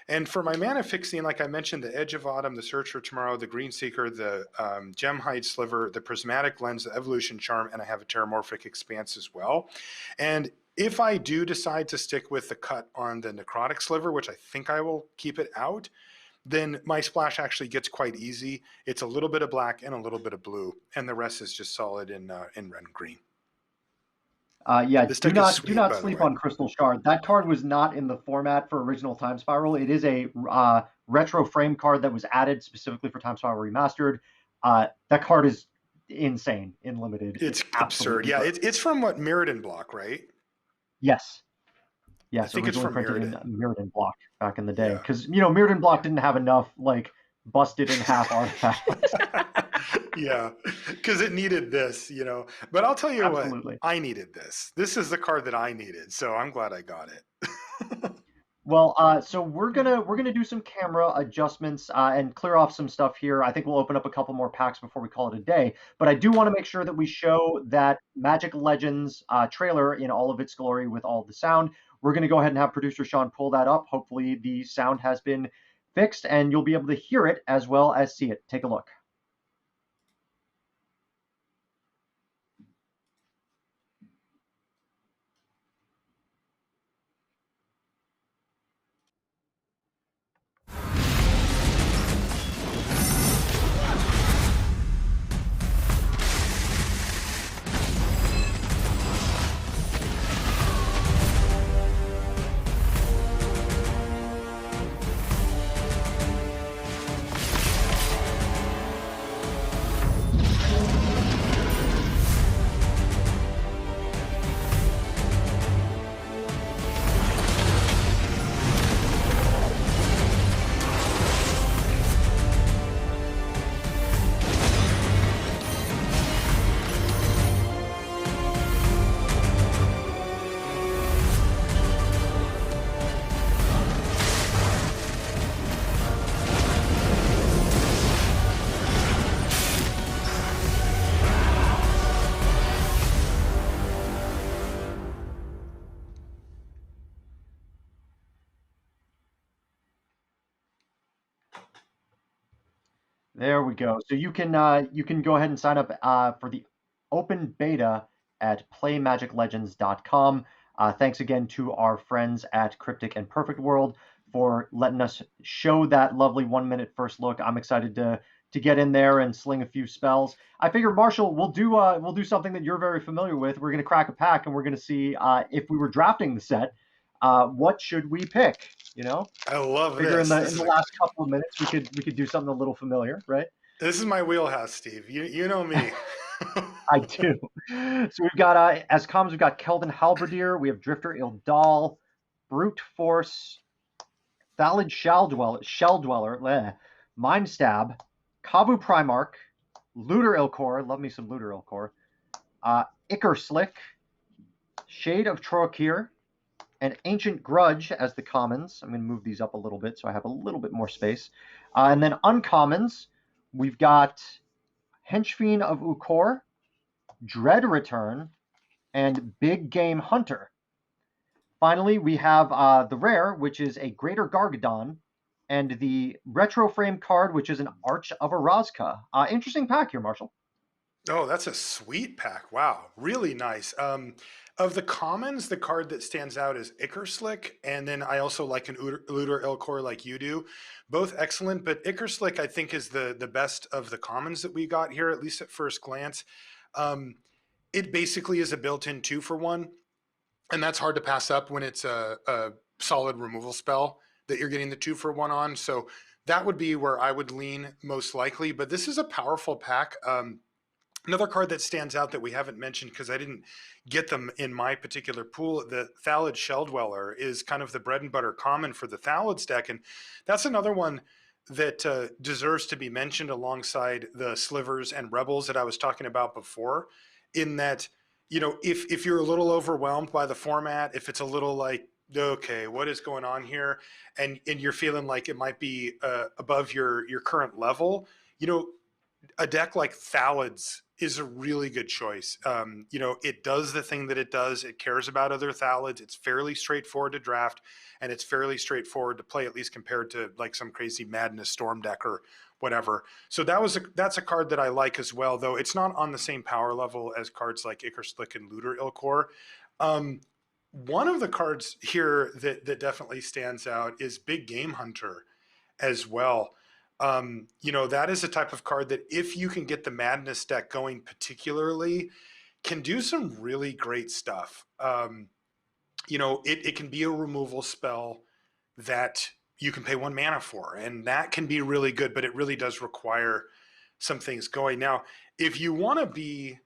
And for my mana fixing, like I mentioned, the Edge of Autumn, the Search for Tomorrow, the Green Seeker, the Gemhide Sliver, the Prismatic Lens, the Evolution Charm, and I have a Terramorphic Expanse as well. And if I do decide to stick with the cut on the Necrotic Sliver, which I think I will keep it out, then my splash actually gets quite easy. It's a little bit of black and a little bit of blue, and the rest is just solid in red and green. This Do deck is not sweet, by the sleep way. on Crystal Shard. That card was not in the format for original Time Spiral. It is a retro frame card that was added specifically for Time Spiral Remastered. That card is insane in limited. It's absurd. Yeah, it's from what, Mirrodin block, right? Yes. I think it's Originally from printed in Mirrodin. Mirrodin block back in the day. Yeah. Because, Mirrodin block didn't have enough, busted in half artifacts. Yeah, because it needed this, But I'll tell you Absolutely. what, I needed this. This is the card that I needed, so I'm glad I got it. Well, so we're gonna do some camera adjustments and clear off some stuff here. I think we'll open up a couple more packs before we call it a day. But I do want to make sure that we show that Magic Legends trailer in all of its glory with all the sound. We're gonna go ahead and have producer Sean pull that up. Hopefully the sound has been fixed and you'll be able to hear it as well as see it. Take a look. There we go. So you can go ahead and sign up for the open beta at playmagiclegends.com. Thanks again to our friends at Cryptic and Perfect World for letting us show that lovely 1 minute first look. I'm excited to get in there and sling a few spells. I figure, Marshall, we'll do something that you're very familiar with. We're gonna crack a pack and we're gonna see if we were drafting the set, what should we pick? I love Figure this. in the last couple of minutes we could do something a little familiar, right? This is my wheelhouse, Steve. You know me. I do. So we've got as commons, we've got Keldon Halberdier, we have Drifter Ildal, Brute Force, Thallid Shell Dweller, Mind Stab, Kavu Primarch, Looter Ilkor, love me some Looter Ilkor, Icar Slick, Shade of Trokir, and Ancient Grudge as the commons. I'm going to move these up a little bit so I have a little bit more space. And then uncommons, we've got Henchfiend of Ukor, Dread Return, and Big Game Hunter. Finally, we have the rare, which is a Greater Gargadon, and the retro frame card, which is an Arch of Arazka. Interesting pack here, Marshall. Oh, that's a sweet pack. Wow, really nice. Of the commons, the card that stands out is Icar Slick, and then I also like an Looter Ilkor like you do. Both excellent, but Icar Slick I think is the best of the commons that we got here, at least at first glance. It basically is a built-in 2-for-1. and that's hard to pass up when it's a solid removal spell that you're getting the 2-for-1 on. So that would be where I would lean most likely. But this is a powerful pack. Another card that stands out that we haven't mentioned because I didn't get them in my particular pool, the Thalid Shelldweller, is kind of the bread and butter common for the Thalids deck. And that's another one that deserves to be mentioned alongside the Slivers and Rebels that I was talking about before, in that, if you're a little overwhelmed by the format, if it's a little like, okay, what is going on here? And you're feeling like it might be above your current level, a deck like Thalids is a really good choice. It does the thing that it does. It cares about other Thalids. It's fairly straightforward to draft, and it's fairly straightforward to play, at least compared to like some crazy Madness Storm deck or whatever. So that's a card that I like as well, though it's not on the same power level as cards like Ikerslick and Looter Ilkor. One of the cards here that definitely stands out is Big Game Hunter as well. That is a type of card that if you can get the Madness deck going particularly, can do some really great stuff. It can be a removal spell that you can pay 1 mana for, and that can be really good, but it really does require some things going. Now, if you want to be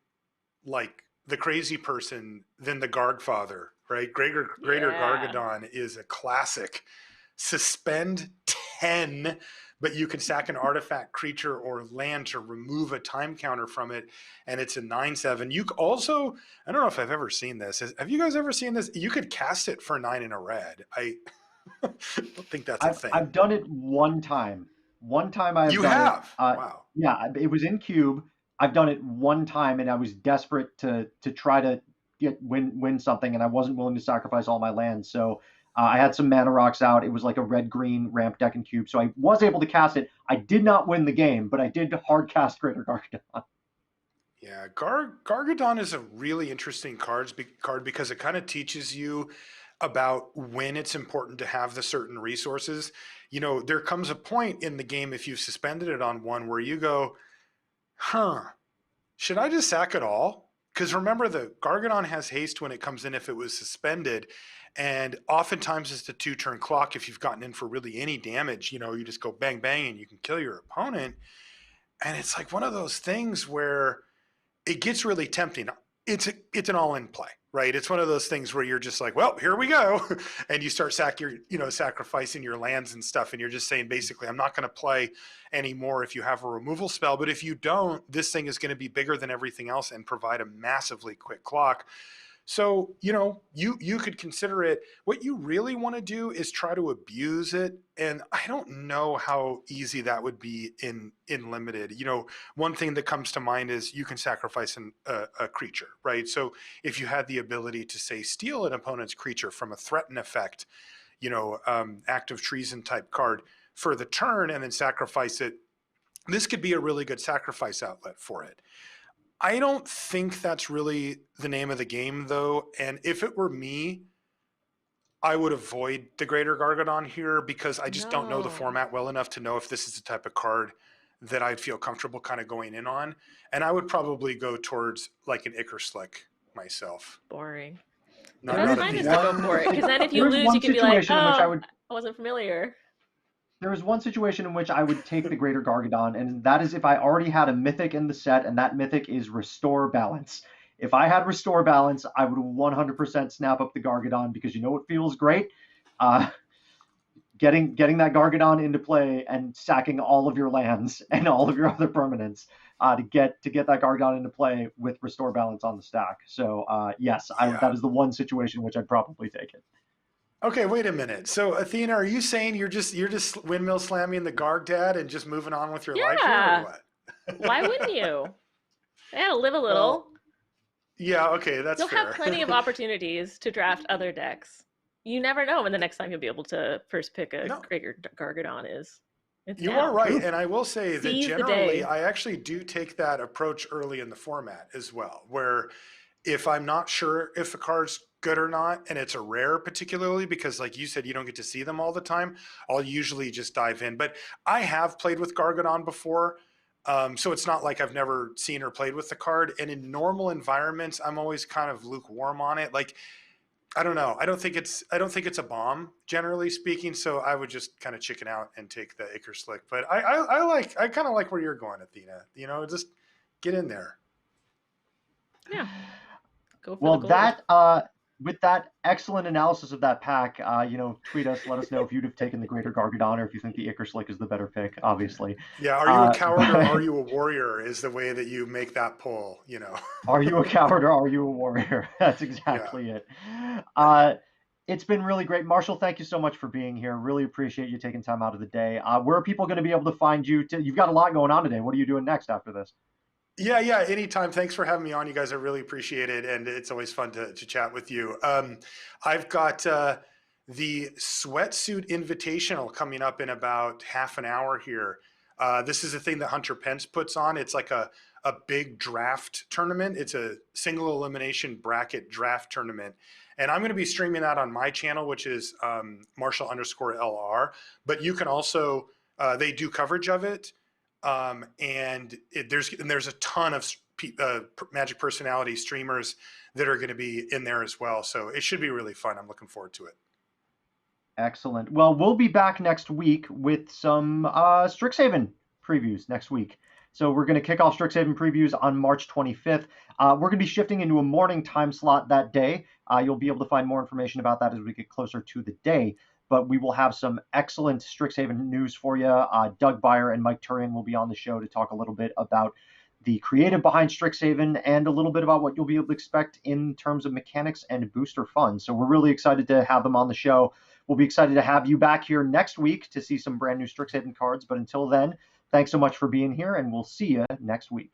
like the crazy person, then the Gargfather, right? Greater Gargadon is a classic. Suspend 10, but you can sack an artifact, creature, or land to remove a time counter from it, and it's a 9/7. You also, I don't know if I've ever seen this. Have you guys ever seen this? You could cast it for 9 in a red. I don't think that's a thing. I've done it one time. One time I've You done have? it. Wow. Yeah, it was in Cube. I've done it one time, and I was desperate to try to win something, and I wasn't willing to sacrifice all my lands. So I had some mana rocks out. It was like a red-green ramp deck in Cube, so I was able to cast it. I did not win the game, but I did hard cast Greater Gargadon. Yeah, Gargadon is a really interesting card because it kind of teaches you about when it's important to have the certain resources. There comes a point in the game, if you've suspended it on one, where you go, should I just sack it all? Because remember, the Gargadon has haste when it comes in if it was suspended. And oftentimes it's the 2-turn clock. If you've gotten in for really any damage, you just go bang, bang, and you can kill your opponent. And it's like one of those things where it gets really tempting. It's an all-in play, right? It's one of those things where you're just like, well, here we go. And you start sacrificing your lands and stuff. And you're just saying, basically, I'm not going to play anymore if you have a removal spell. But if you don't, this thing is going to be bigger than everything else and provide a massively quick clock. So, you could consider it. What you really want to do is try to abuse it. And I don't know how easy that would be in limited. One thing that comes to mind is you can sacrifice a creature, right? So if you had the ability to, say, steal an opponent's creature from a threaten effect, act of treason type card for the turn and then sacrifice it, this could be a really good sacrifice outlet for it. I don't think that's really the name of the game, though. And if it were me, I would avoid the Greater Gargadon here because I just don't know the format well enough to know if this is the type of card that I'd feel comfortable kind of going in on. And I would probably go towards like an Ikerslick myself. Boring. Not That's fine to go for it, because then if you lose, you can be like, I wasn't familiar. There was one situation in which I would take the Greater Gargadon, and that is if I already had a Mythic in the set, and that Mythic is Restore Balance. If I had Restore Balance, I would 100% snap up the Gargadon, because you know what feels great? Getting that Gargadon into play and sacking all of your lands and all of your other permanents to get that Gargadon into play with Restore Balance on the stack. So yes, that is the one situation in which I'd probably take it. Okay, wait a minute. So, Athena, are you saying you're just windmill slamming the Garg Dad and just moving on with your life here, or what? Why wouldn't you? Yeah, live a little. Well, yeah, okay, that's You'll fair. have plenty of opportunities to draft other decks. You never know when the next time you'll be able to first pick a Greater Gargadon is. You are right, and I will say that generally I actually do take that approach early in the format as well, where if I'm not sure if the card's good or not, and it's a rare particularly because, like you said, you don't get to see them all the time, I'll usually just dive in. But I have played with Gargadon before, so it's not like I've never seen or played with the card. And in normal environments, I'm always kind of lukewarm on it. Like, I don't know. I don't think it's a bomb, generally speaking. So I would just kind of chicken out and take the Icar Slick. But I kind of like where you're going, Athena. You know, just get in there. Yeah, go for the Well, gold. with that excellent analysis of that pack, tweet us, let us know if you'd have taken the Greater Gargadon or if you think the Icar Slick is the better pick, obviously. Yeah. Are you a coward or are But you a warrior? Is the way that you make that poll. You know. are you a coward or are you a warrior? That's Yeah. exactly it. Uh, it's been really great. Marshall, thank you so much for being here. Really appreciate you taking time out of the day. Where are people going to be able to find you? You've got a lot going on today. What are you doing next after this? Yeah, yeah, anytime. Thanks for having me on, you guys. I really appreciate it, and it's always fun to chat with you. I've got the Sweatsuit Invitational coming up in about half an hour here. This is a thing that Hunter Pence puts on. It's like a big draft tournament. It's a single elimination bracket draft tournament. And I'm going to be streaming that on my channel, which is Marshall_LR. But you can also, they do coverage of it. There's a ton of Magic personality streamers that are going to be in there as well. So it should be really fun. I'm looking forward to it. Excellent. Well, we'll be back next week with some Strixhaven previews next week. So we're going to kick off Strixhaven previews on March 25th. We're going to be shifting into a morning time slot that day. You'll be able to find more information about that as we get closer to the day. But we will have some excellent Strixhaven news for you. Doug Beyer and Mike Turian will be on the show to talk a little bit about the creative behind Strixhaven and a little bit about what you'll be able to expect in terms of mechanics and booster fun. So we're really excited to have them on the show. We'll be excited to have you back here next week to see some brand new Strixhaven cards. But until then, thanks so much for being here, and we'll see you next week.